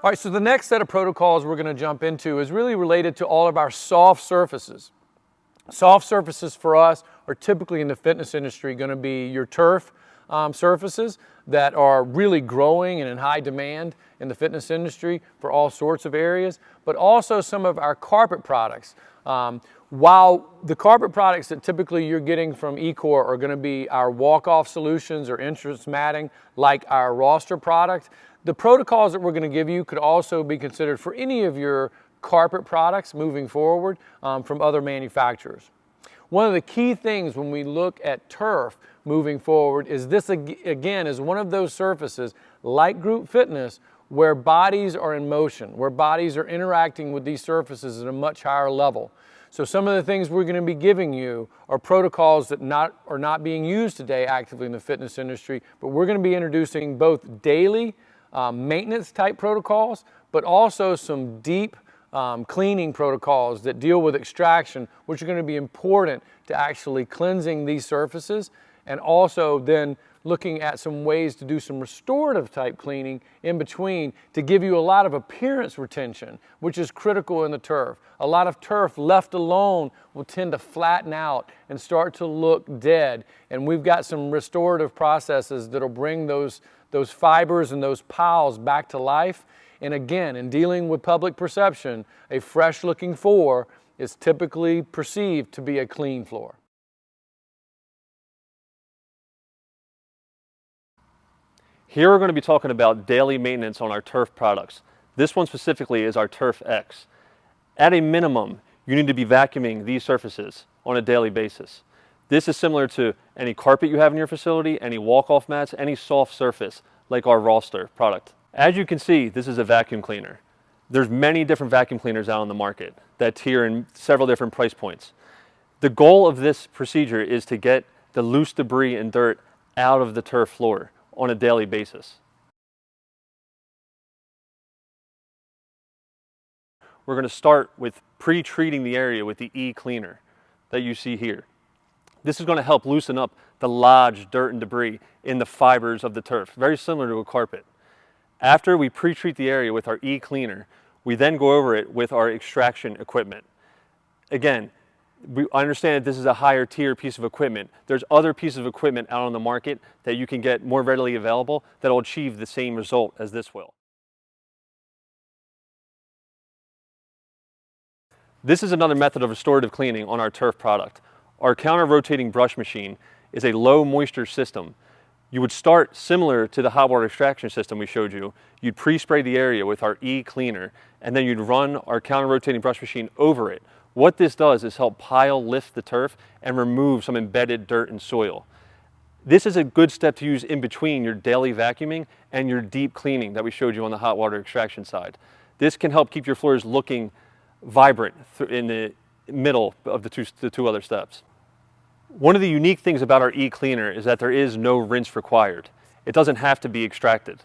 All right, so the next set of protocols we're going to jump into is really related to all of our soft surfaces. Soft surfaces for us are typically in the fitness industry going to be your turf surfaces that are really growing and in high demand in the fitness industry for all sorts of areas, but also some of our carpet products. While the carpet products that typically you're getting from Ecore are going to be our walk-off solutions or entrance matting like our roster product, the protocols that we're going to give you could also be considered for any of your carpet products moving forward from other manufacturers. One of the key things when we look at turf moving forward is this again is one of those surfaces like group fitness where bodies are in motion, where bodies are interacting with these surfaces at a much higher level. So some of the things we're going to be giving you are protocols that are not being used today actively in the fitness industry, but we're going to be introducing both daily maintenance type protocols, but also some deep cleaning protocols that deal with extraction, which are going to be important to actually cleansing these surfaces, and also then looking at some ways to do some restorative type cleaning in between to give you a lot of appearance retention, which is critical in the turf. A lot of turf left alone will tend to flatten out and start to look dead, and we've got some restorative processes that'll bring those fibers and those piles back to life. And again, in dealing with public perception, a fresh looking floor is typically perceived to be a clean floor. Here we're going to be talking about daily maintenance on our turf products. This one specifically is our Turf X. At a minimum, you need to be vacuuming these surfaces on a daily basis. This is similar to any carpet you have in your facility, any walk-off mats, any soft surface like our roster product. As you can see, this is a vacuum cleaner. There's many different vacuum cleaners out on the market that tier in several different price points. The goal of this procedure is to get the loose debris and dirt out of the turf floor on a daily basis. We're going to start with pre-treating the area with the E-cleaner that you see here. This is going to help loosen up the lodged dirt and debris in the fibers of the turf, very similar to a carpet. After we pre-treat the area with our E-cleaner, we then go over it with our extraction equipment. Again, I understand that this is a higher tier piece of equipment. There's other pieces of equipment out on the market that you can get more readily available that will achieve the same result as this will. This is another method of restorative cleaning on our turf product. Our counter-rotating brush machine is a low moisture system. You would start similar to the hot water extraction system we showed you. You'd pre-spray the area with our E-cleaner, and then you'd run our counter-rotating brush machine over it. What this does is help pile lift the turf and remove some embedded dirt and soil. This is a good step to use in between your daily vacuuming and your deep cleaning that we showed you on the hot water extraction side. This can help keep your floors looking vibrant in the middle of the two other steps. One of the unique things about our E-cleaner is that there is no rinse required. It doesn't have to be extracted.